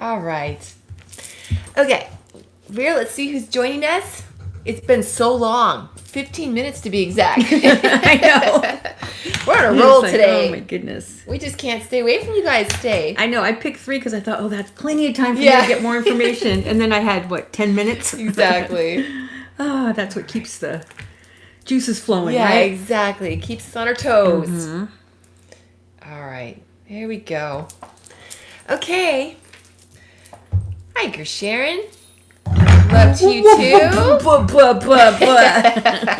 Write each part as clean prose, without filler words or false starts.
All right. Okay. Vera, let's see who's joining us. It's been so long. 15 minutes to be exact. I know. We're on a roll today. Oh my goodness. We just can't stay away from you guys today. I know. I picked 3 because I thought, oh, that's plenty of time for me to get more information. And then I had, 10 minutes? Exactly. That's what keeps the juices flowing, Yeah, right? exactly. It keeps us on our toes. Mm-hmm. All right. Here we go. Okay. Hi, Sharon. Love to you too.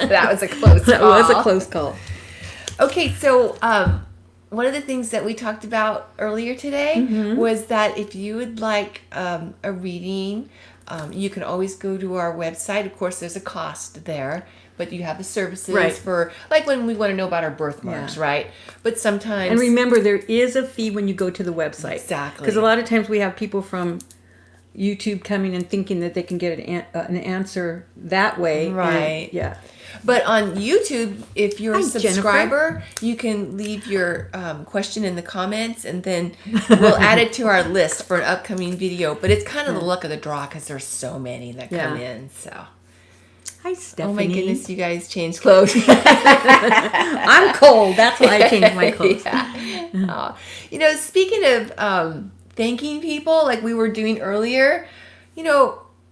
That was a close call. That was a close call. Okay, so one of the things that we talked about earlier today was that if you would like a reading, you can always go to our website. Of course, there's a cost there, but you have the services for, like when we want to know about our birthmarks, right? But sometimes... And remember, there is a fee when you go to the website. Exactly. Because a lot of times we have people from YouTube coming and thinking that they can get an answer that way. Right. And, But on YouTube, if you're Hi, a subscriber, Jennifer. you can leave your question in the comments, and then we'll add it to our list for an upcoming video. But it's kind of the luck of the draw because there's so many that come in. So, hi, Stephanie. Oh my goodness, you guys changed clothes. I'm cold. That's why I changed my clothes. Speaking of thanking people, like we were doing earlier,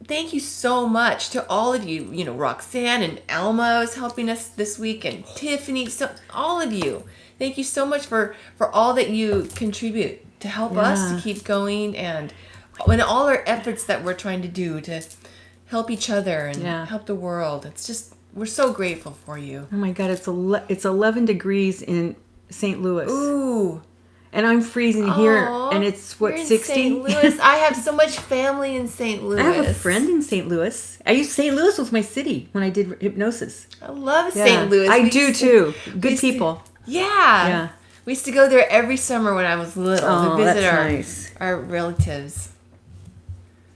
thank you so much to all of you. Roxanne and Alma is helping us this week, and Tiffany. So all of you, thank you so much for all that you contribute to help us to keep going, and all our efforts that we're trying to do to help each other and help the world. It's just, we're so grateful for you. Oh my God, it's 11 degrees in St. Louis. Ooh. And I'm freezing here, and it's, you're in 60? St. Louis. I have so much family in St. Louis. I have a friend in St. Louis. St. Louis was my city when I did hypnosis. I love St. Louis. I do too. Good people. Yeah. We used to go there every summer when I was little to visit that's our relatives.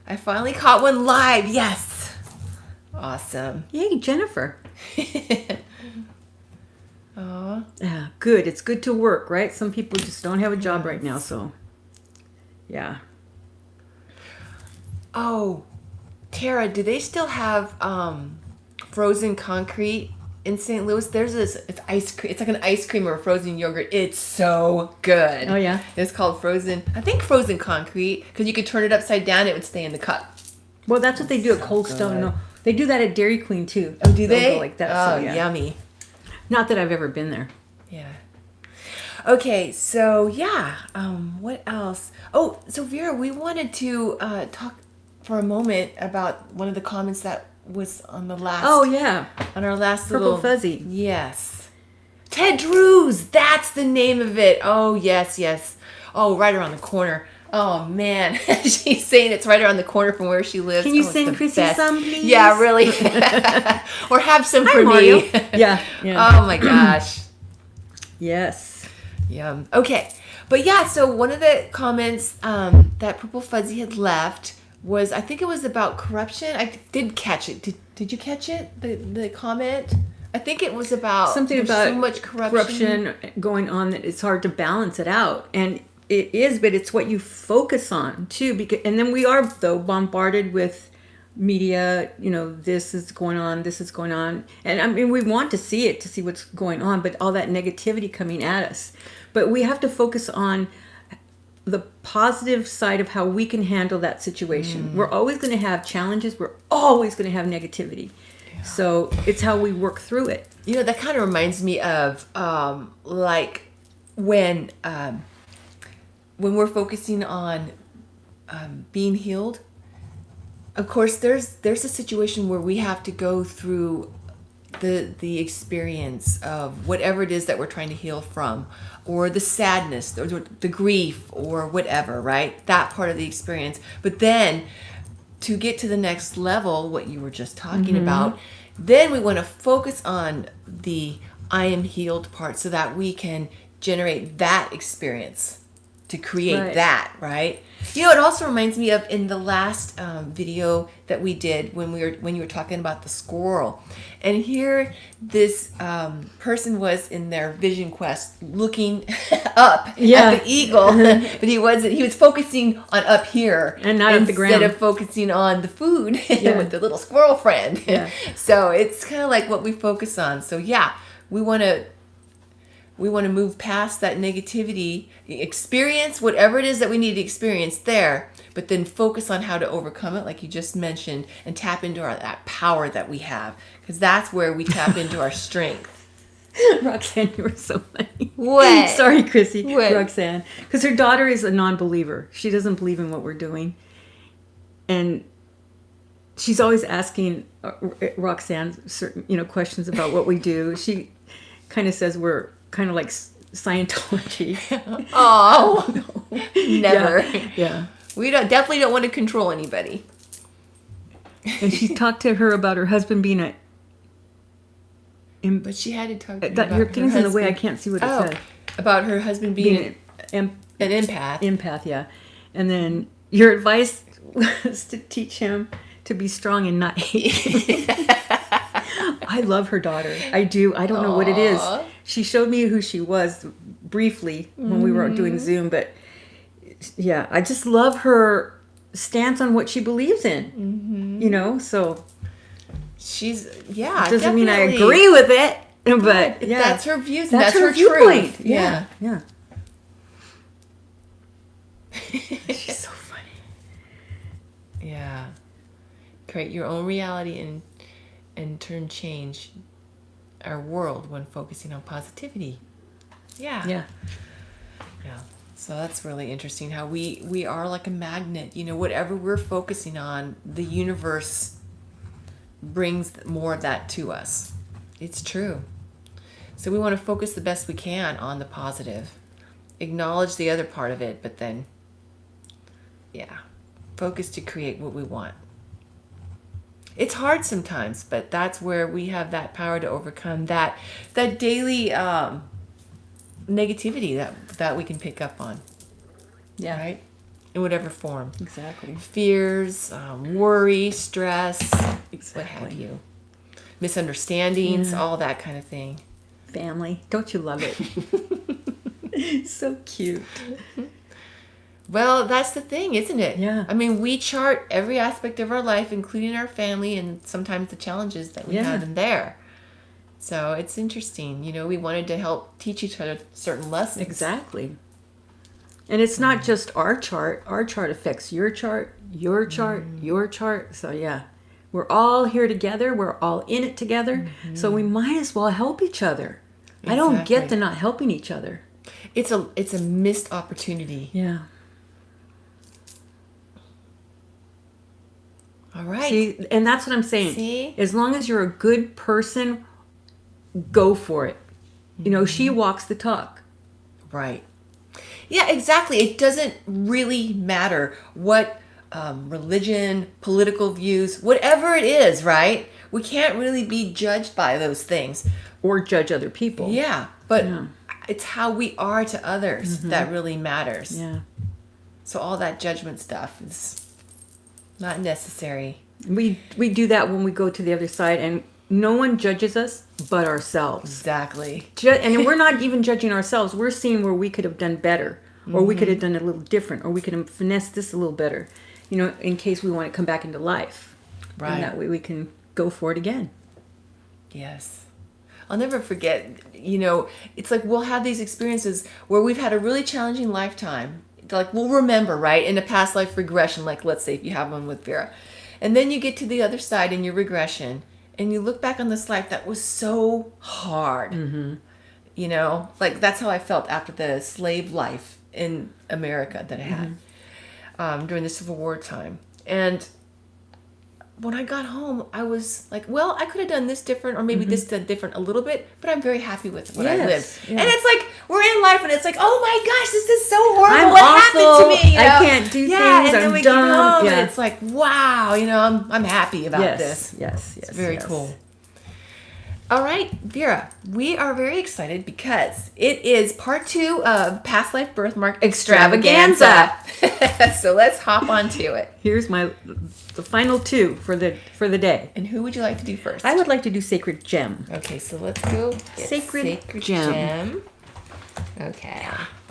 I finally caught one live. Yes. Awesome. Yay, Jennifer. Aw. Yeah, good. It's good to work, right? Some people just don't have a job right now, so yeah. Oh, Tara, do they still have frozen concrete in St. Louis? There's this, it's ice cream. It's like an ice cream or frozen yogurt. It's so good. Oh yeah. It's called frozen concrete, because you could turn it upside down. It would stay in the cup. Well, that's what they do at Cold Stone. No, they do that at Dairy Queen too. Oh, do they? They'll go like that. Oh, So, yeah. Yummy. Not that I've ever been there. Yeah. Okay, so what else? Oh, so Vera, we wanted to talk for a moment about one of the comments that was on the last. Oh yeah. On our last Purple little Fuzzy. Yes. Ted Drews. That's the name of it. Oh yes. Oh, right around the corner. Oh man, she's saying it's right around the corner from where she lives. Can you send Chrissy some, please? Yeah, really. Or have some for Mario. me. Yeah. Oh my gosh. Yes. Yeah. Okay. But so one of the comments that Purple Fuzzy had left was, I think it was about corruption. I did catch it. Did you catch it? The comment? I think it was about Something about so much corruption going on that it's hard to balance it out. And it is, but it's what you focus on too. And then we are, though, bombarded with media, this is going on, this is going on. And I mean, we want to see it, to see what's going on, but all that negativity coming at us. But we have to focus on the positive side of how we can handle that situation. We're always going to have challenges. We're always going to have negativity. Yeah. So it's how we work through it. That kind of reminds me of like when we're focusing on being healed. Of course, there's a situation where we have to go through the experience of whatever it is that we're trying to heal from, or the sadness, or the grief, or whatever, right? That part of the experience. But then to get to the next level, what you were just talking about, then we want to focus on the I am healed part so that we can generate that experience to create Right. that, right? You know, it also reminds me of in the last video that we did when you were talking about the squirrel, and here this person was in their vision quest looking up Yeah. at the eagle, but he was focusing on up here And not at the ground. instead of focusing on the food Yeah. with the little squirrel friend. Yeah. So it's kind of like what we focus on. So yeah, we want to move past that negativity, experience whatever it is that we need to experience there, but then focus on how to overcome it, like you just mentioned, and tap into that power that we have, because that's where we tap into our strength. Roxanne, you were so funny. What? Sorry, Chrissy. What? Roxanne. Because her daughter is a non-believer. She doesn't believe in what we're doing. And she's always asking Roxanne certain, questions about what we do. She kind of says we're kind of like Scientology. Oh, never. Yeah. We definitely don't want to control anybody. And she talked to her about her husband being But she had to talk to that about your her thing's in the way. I husband. can't see what it Oh, said. about her husband being Being an empath. empath, yeah. And then your advice was to teach him to be strong and not hate him. I love her daughter. I do. I don't know what it is. Aw. She showed me who she was briefly when we were doing Zoom, but yeah, I just love her stance on what she believes in. So She's it yeah. doesn't mean I definitely. agree with it, but yeah, That's her views. And that's that's her her viewpoint. truth. Yeah. Yeah. She's so funny. Yeah. Create your own reality and turn change our world when focusing on positivity. Yeah. Yeah. Yeah. So that's really interesting how we are like a magnet. Whatever we're focusing on, the universe brings more of that to us. It's true. So we want to focus the best we can on the positive. Acknowledge the other part of it, but then, yeah, focus to create what we want. It's hard sometimes, but that's where we have that power to overcome that daily negativity that we can pick up on. Yeah. Right? In whatever form. Exactly. Fears, worry, stress, what Exactly. have you. Misunderstandings, all that kind of thing. Family. Don't you love it? So cute. Well, that's the thing, isn't it? Yeah. I mean, we chart every aspect of our life, including our family and sometimes the challenges that we have in there. So it's interesting. We wanted to help teach each other certain lessons. Exactly. And it's not just our chart. Our chart affects your chart, your chart, your chart. So yeah, we're all here together. We're all in it together. So we might as well help each other. I don't get Exactly. the not helping each other. It's a missed opportunity. Yeah. All right. See, and that's what I'm saying. See? As long as you're a good person, go for it. She walks the talk. Right. Yeah, exactly. It doesn't really matter what religion, political views, whatever it is, right? We can't really be judged by those things. Or judge other people. Yeah, but it's how we are to others that really matters. Yeah. So all that judgment stuff is not necessary. We do that when we go to the other side, and no one judges us but ourselves. Exactly. And we're not even judging ourselves. We're seeing where we could have done better, or we could have done it a little different, or we could have finessed this a little better, in case we want to come back into life. Right. And that way we can go for it again. Yes. I'll never forget, it's like we'll have these experiences where we've had a really challenging lifetime. Like we'll remember, right, in a past life regression, like let's say if you have one with Vera. And then you get to the other side in your regression and you look back on this life that was so hard. Like that's how I felt after the slave life in America that I had during the Civil War time. And when I got home, I was like, well, I could have done this different, or maybe this done different a little bit, but I'm very happy with what I lived. Yeah. And it's like, we're in life, and it's like, oh my gosh, this is so horrible. I'm what awful. happened to me? I can't do things. And then I'm we dumb. get home, Yeah. and it's like, wow, I'm happy about this. Yes. It's very yes. cool. All right, Vera, we are very excited because it is part 2 of Past Life Birthmark Extravaganza. So let's hop onto it. Here's the final 2 for the day. And who would you like to do first? I would like to do SacredGem. Okay, so let's go get SacredGem. Gem. Okay.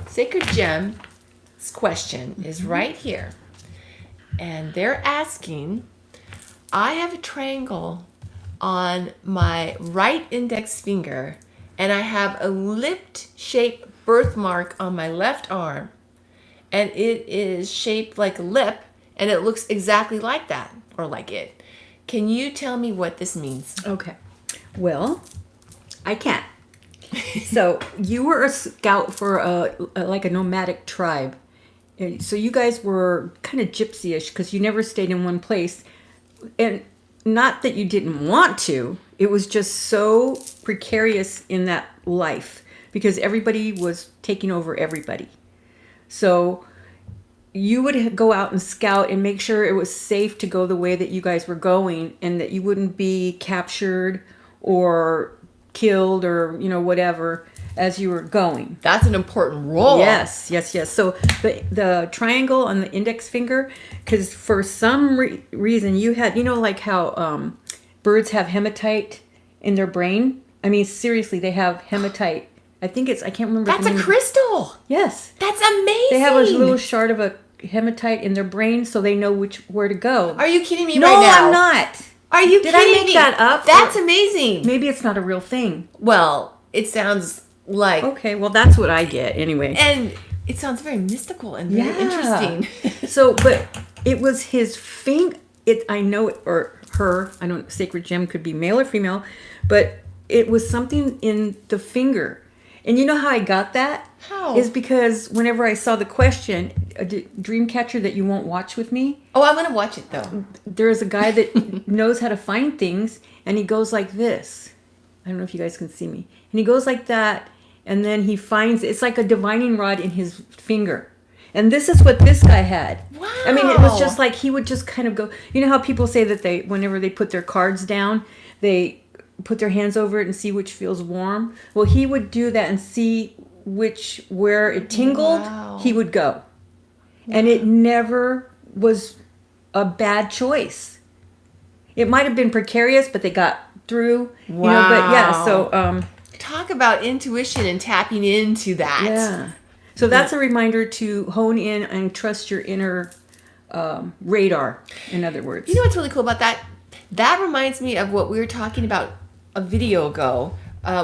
SacredGem's question is right here. And they're asking, I have a triangle on my right index finger, and I have a lipped shaped birthmark on my left arm, and it is shaped like a lip, and it looks exactly like that, or like it. Can you tell me what this means? Okay. Well, I can't. So you were a scout for like a nomadic tribe. And so you guys were kind of gypsy-ish because you never stayed in one place. And not that you didn't want to, it was just so precarious in that life because everybody was taking over everybody. So you would go out and scout and make sure it was safe to go the way that you guys were going and that you wouldn't be captured or killed or, whatever as you were going. That's an important role. Yes. So the triangle on the index finger, because for some reason you had, like how birds have hematite in their brain. I mean, seriously, they have hematite. I can't remember. That's a crystal. Yes. That's amazing. They have a little shard of a hematite in their brain, so they know where to go. Are you kidding me no, right now? No, I'm not. Are you Did kidding I make me? that up? That's amazing. Maybe it's not a real thing. Well, it sounds like... Okay, well, that's what I get anyway. And it sounds very mystical and very interesting. So, but it was his finger. I know it, or her. I don't. SacredGem could be male or female, but it was something in the finger. And you know how I got that? How? Is because whenever I saw the question, a dream catcher that you won't watch with me. Oh, I'm going to watch it though. There is a guy that knows how to find things, and he goes like this. I don't know if you guys can see me. And he goes like that, and then he finds, it's like a divining rod in his finger. And this is what this guy had. Wow. I mean, it was just like he would just kind of go, you know how people say that whenever they put their cards down, they put their hands over it and see which feels warm? Well, he would do that and see where it tingled, Wow. he would go. And it never was a bad choice. It might have been precarious, but they got through. Wow. But yeah, so talk about intuition and tapping into that. yeah. So that's a reminder to hone in and trust your inner radar, in other words. You know what's really cool about that? That reminds me of what we were talking about a video ago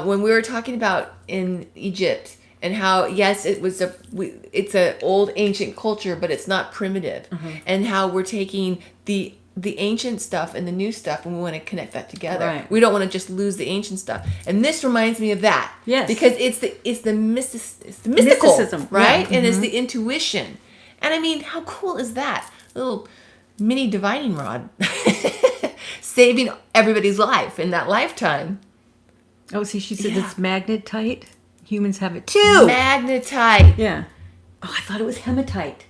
when we were talking about in Egypt and how, yes, it's an old ancient culture, but it's not primitive. Mm-hmm. And how we're taking the ancient stuff and the new stuff, and we want to connect that together. Right. We don't want to just lose the ancient stuff. And this reminds me of that. Yes. Because it's the mystical, Mysticism, right? yeah. And it's the intuition. And I mean, how cool is that? A little mini divining rod. Saving everybody's life in that lifetime. Oh, see, she said Yeah. it's magnetite. Humans have it too. Magnetite. Yeah. Oh, I thought it was hematite.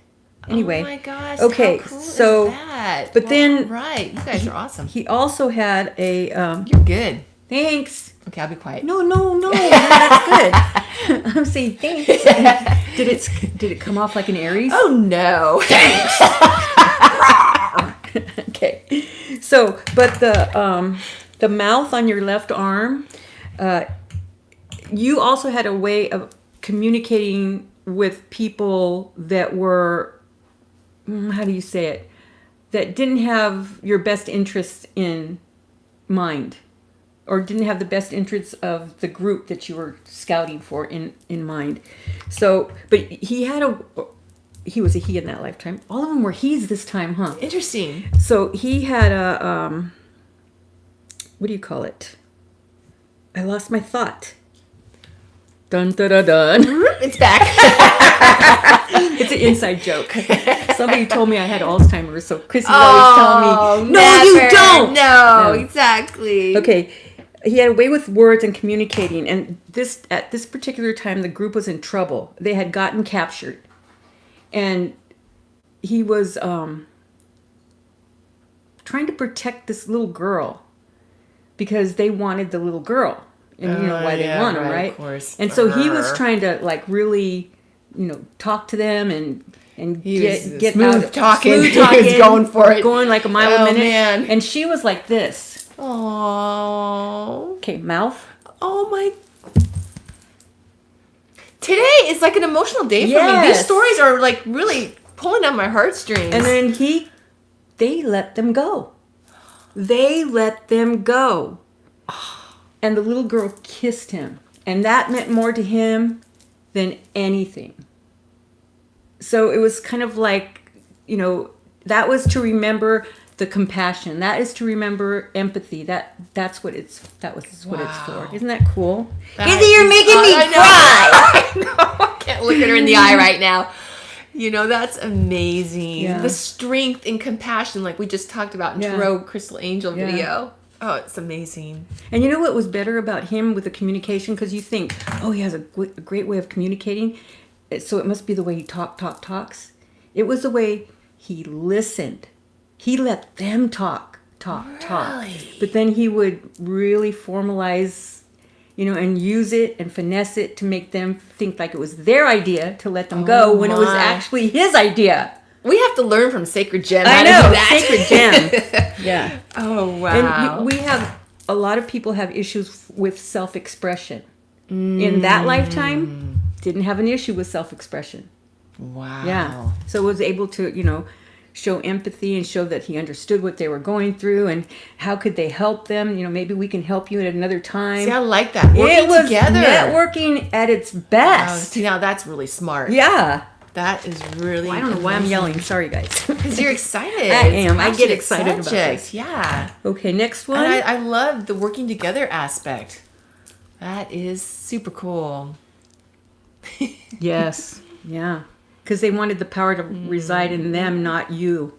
Anyway. Oh my gosh. Okay, How cool so is that? but then right, you guys are awesome. he also had a You're good. thanks. Okay, I'll be quiet. No, that's good. I'm saying thanks. Did it come off like an Aries? Oh no. Okay. So, but the mouth on your left arm, you also had a way of communicating with people that were, how do you say it, that didn't have your best interests in mind, or didn't have the best interests of the group that you were scouting for in mind. So, but he was a he in that lifetime. All of them were he's this time, huh? Interesting. So he had a, what do you call it? I lost my thought. Dun dun dun dun. It's back. It's an inside joke. Somebody told me I had Alzheimer's, so Chrissy's always telling me, no, never. you don't. No, exactly. Okay. He had a way with words and communicating, and at this particular time, the group was in trouble. They had gotten captured, and he was trying to protect this little girl because they wanted the little girl. And you know why they want her, right? Of course. And so he was trying to like really, talk to them and get smooth out talking. Smooth talking. He was going for it. Going like a mile a minute. Man. And she was like this. Oh. Okay, mouth. Oh my. Today is like an emotional day for me. Yes. These stories are like really pulling on my heartstrings. And then they let them go. They let them go. And the little girl kissed him. And that meant more to him than anything. So it was kind of like, that was to remember the compassion. That is to remember empathy. That's what it's for. Isn't that cool? Izzy, you're making me cry. I know. I can't look at her in the eye right now. That's amazing. Yeah. The strength and compassion, like we just talked about in Tarot Crystal Angel video. Oh, it's amazing. And you know what was better about him with the communication? Because you think, he has a great way of communicating, so it must be the way he talks. It was the way he listened. He let them talk. But then he would really formalize, and use it and finesse it to make them think like it was their idea to let them go when it was actually his idea. We have to learn from SacredGem. I know, SacredGem. Yeah. Oh, wow. And a lot of people have issues with self-expression. In that lifetime, didn't have an issue with self-expression. Wow. Yeah. So was able to, show empathy and show that he understood what they were going through and how could they help them. Maybe we can help you at another time. See, I like that. Working together. Networking at its best. See, now that's really smart. Yeah. That is really. I don't know why I'm yelling. Sorry, guys. Because you're excited. I am. I get excited about this. Yeah. Okay, next one. And I love the working together aspect. That is super cool. Yes. Yeah. Because they wanted the power to reside in them, not you.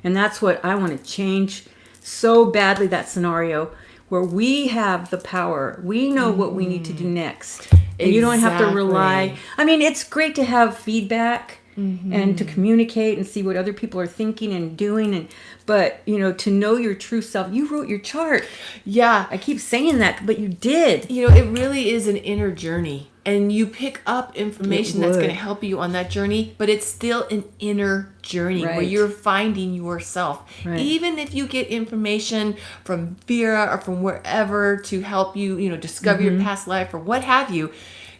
And that's what I want to change so badly, that scenario where we have the power. We know what we need to do next. And you don't have to rely. I mean, it's great to have feedback and to communicate and see what other people are thinking and doing. But, to know your true self. You wrote your chart. Yeah. I keep saying that, but you did. It really is an inner journey. And you pick up information that's going to help you on that journey, but it's still an inner journey where you're finding yourself. Right. Even if you get information from Vera or from wherever to help you, discover your past life or what have you,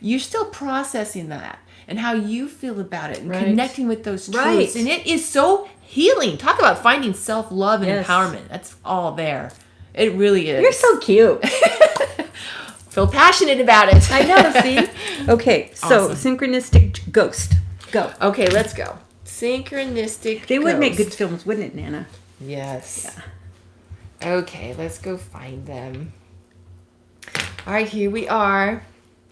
you're still processing that and how you feel about it and connecting with those truths. And it is so healing. Talk about finding self-love and empowerment. That's all there. It really is. You're so cute. Feel passionate about it. I know, see? Okay, so Synchronistic Ghost. Go. Okay, let's go. Synchronistic They would Ghost. make good films, wouldn't it, Nana? Yes. Yeah. Okay, let's go find them. All right, here we are.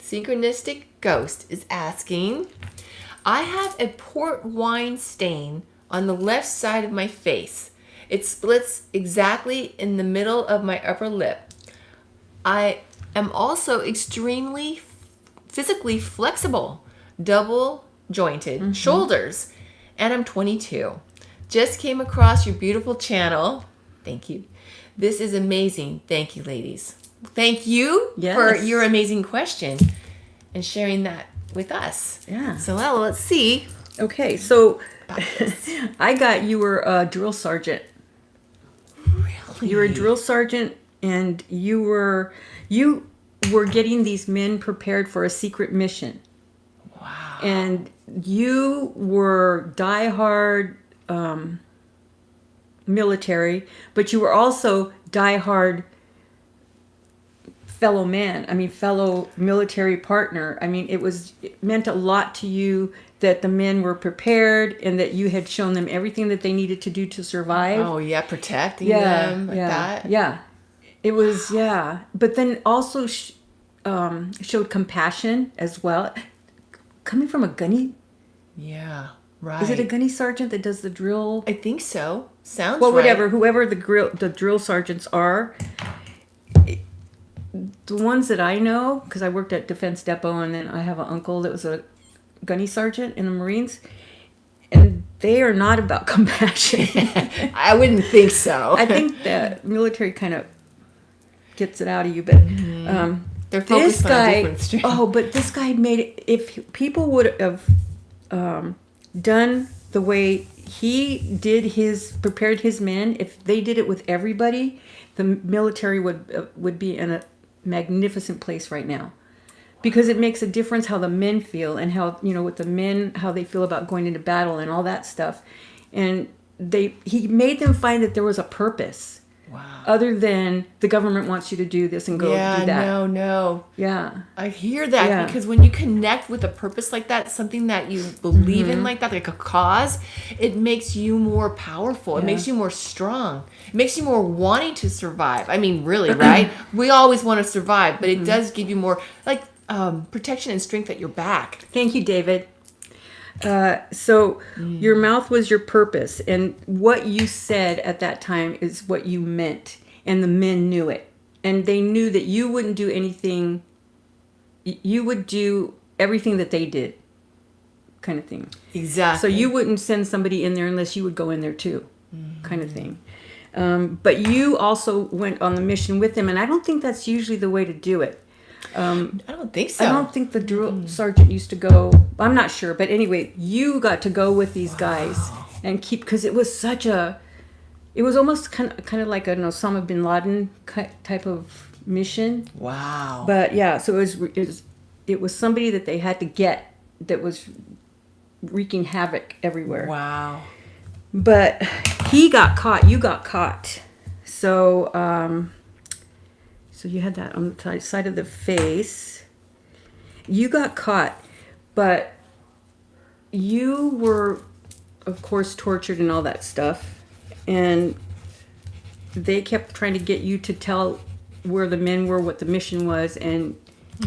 Synchronistic Ghost is asking, I have a port wine stain on the left side of my face. It splits exactly in the middle of my upper lip. I am also extremely physically flexible, double jointed shoulders, and I'm 22. Just came across your beautiful channel. Thank you. This is amazing. Thank you, ladies. Thank you for your amazing question and sharing that with us. Yeah. So let's see. Okay, so I got you were a drill sergeant. Really? You were a drill sergeant, and you were getting these men prepared for a secret mission. Wow. And you were diehard military, but you were also diehard fellow military partner. I mean, it meant a lot to you that the men were prepared and that you had shown them everything that they needed to do to survive. Oh, yeah, protecting them like that. Yeah. It was, But then also showed compassion as well. Coming from a gunny. Yeah, right. Is it a gunny sergeant that does the drill? I think so. Sounds well, right. whatever. Whoever the drill sergeants are. The ones that I know, because I worked at Defense Depot, and then I have an uncle that was a gunny sergeant in the Marines, and they are not about compassion. I wouldn't think so. I think the military kind of gets it out of you. But They're focused on a different stream. but this guy made it. If people would have done the way he did prepared his men, if they did it with everybody, the military would be in a magnificent place right now. Because it makes a difference how the men feel and how, with the men, how they feel about going into battle and all that stuff. And he made them find that there was a purpose. Wow. Other than the government wants you to do this and go do that. No. Yeah. I hear that because when you connect with a purpose like that, something that you believe in like that, like a cause, it makes you more powerful. It makes you more strong. It makes you more wanting to survive. I mean, really, right? We always want to survive, but it does give you more like protection and strength at your back. Thank you, David. So your mouth was your purpose, and what you said at that time is what you meant, and the men knew it, and they knew that you wouldn't do anything. You would do everything that they did, kind of thing. Exactly. So you wouldn't send somebody in there unless you would go in there too, kind of thing. But you also went on the mission with them, and I don't think that's usually the way to do it. I don't think so. I don't think the drill sergeant used to go. I'm not sure, but anyway, you got to go with these guys and because it was it was almost kind of like an Osama bin Laden type of mission. Wow. But yeah, so it was somebody that they had to get that was wreaking havoc everywhere. Wow. But he got caught. You got caught. So. So you had that on the side of the face. You got caught, but you were, of course, tortured and all that stuff. And they kept trying to get you to tell where the men were, what the mission was, and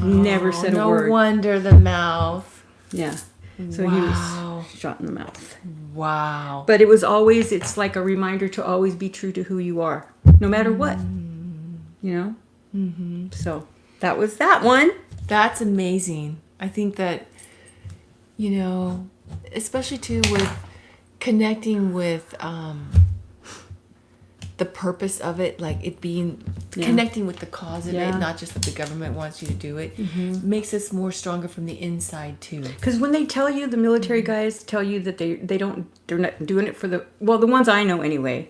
never said a word. No wonder the mouth. Yeah. So he was shot in the mouth. Wow. But it's like a reminder to always be true to who you are, no matter what. So that was that one. That's amazing. I think that, especially too with connecting with the purpose of it, like it being connecting with the cause of it, not just that the government wants you to do it, makes us more stronger from the inside too. Because when they tell you, the military guys tell you that they're not doing it for the ones I know anyway,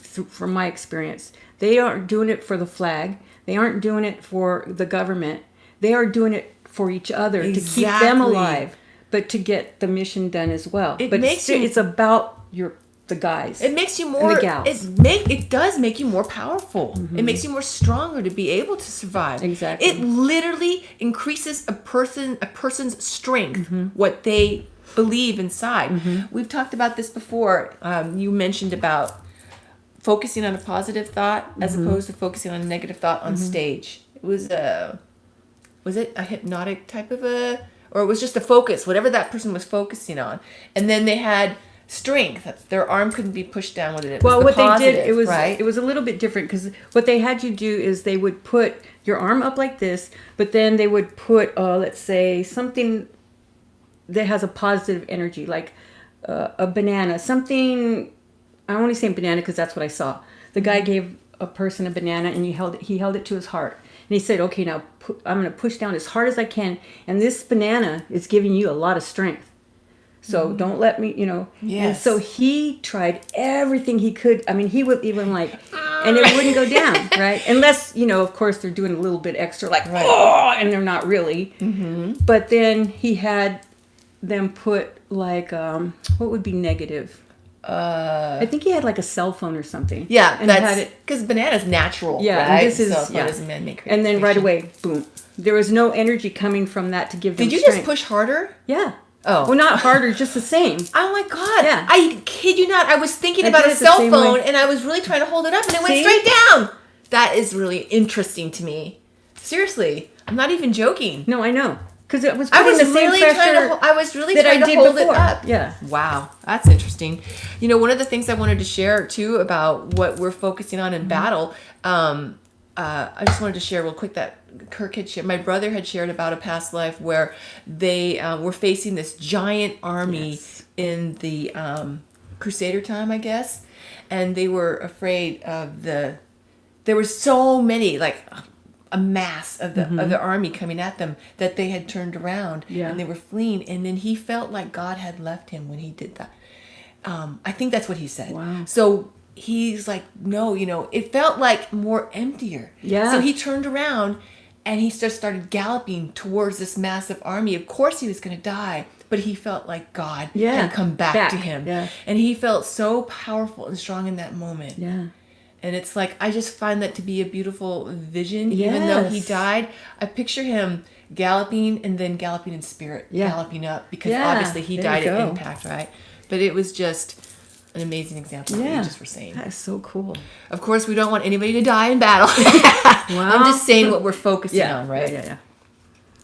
from my experience, they aren't doing it for the flag. They aren't doing it for the government. They are doing it for each other to keep them alive, but to get the mission done as well. It's about the guys. It makes you more. And the gals. It does make you more powerful. It makes you more stronger to be able to survive. Exactly. It literally increases a person's strength, what they believe inside. We've talked about this before. You mentioned about focusing on a positive thought as opposed to focusing on a negative thought on stage. It was it a hypnotic type of or it was just a focus, whatever that person was focusing on. And then they had strength. Their arm couldn't be pushed down with it. What positive, they did, right? it was a little bit different because what they had you do is they would put your arm up like this, but then they would put, let's say, something that has a positive energy, like a banana, something. I only say banana because that's what I saw. The guy gave a person a banana and he held it to his heart. And he said, okay, now I'm going to push down as hard as I can. And this banana is giving you a lot of strength. So don't let me, Yes. And so he tried everything he could. I mean, he would even and it wouldn't go down, right? Unless, of course, they're doing a little bit extra, and they're not really. But then he had them put what would be negative? I think he had a cell phone or something. Yeah, and that's because banana's natural. Yeah, right? and this is so doesn't man-made and then right away, boom! There was no energy coming from that to give them. Did you strength. just push harder? Yeah. Oh, well, not harder, just the same. Oh my God! Yeah. I kid you not. I was thinking about a cell phone, and I was really trying to hold it up, and it went straight down. That is really interesting to me. Seriously, I'm not even joking. No, I know. Because it was putting the same pressure I was really trying to hold it up. Yeah. Wow. That's interesting. One of the things I wanted to share, too, about what we're focusing on in battle, I just wanted to share real quick that Kirk had shared. My brother had shared about a past life where they were facing this giant army in the Crusader time, I guess. And they were afraid of there were so many, like a mass of the army coming at them, that they had turned around and they were fleeing. And then he felt like God had left him when he did that. I think that's what he said. Wow. So he's like, no, it felt like more emptier. Yeah. So he turned around and he just started galloping towards this massive army. Of course he was going to die, but he felt like God had come back to him. Yeah. And he felt so powerful and strong in that moment. Yeah. And it's like, I just find that to be a beautiful vision. Even though he died, I picture him galloping and then galloping in spirit, galloping up, because obviously he died at impact, right? But it was just an amazing example of what you just were saying. That is so cool. Of course, we don't want anybody to die in battle. Wow. I'm just saying what we're focusing on, right? Yeah.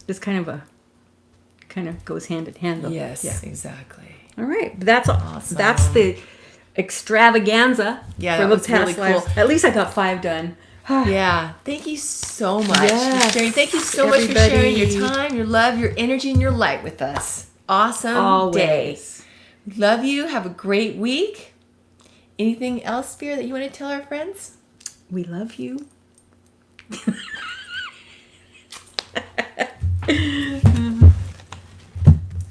This kind of goes hand in hand, though. Yes, exactly. All right. That's Awesome. That's the extravaganza for that the was past really cool. lives. At least I got 5 done. Yeah. Thank you so much for Yes, sharing. Thank you so much for sharing your time, your love, your energy, and your light with us. Awesome day. Always. Love you. Have a great week. Anything else, Vera, that you want to tell our friends? We love you.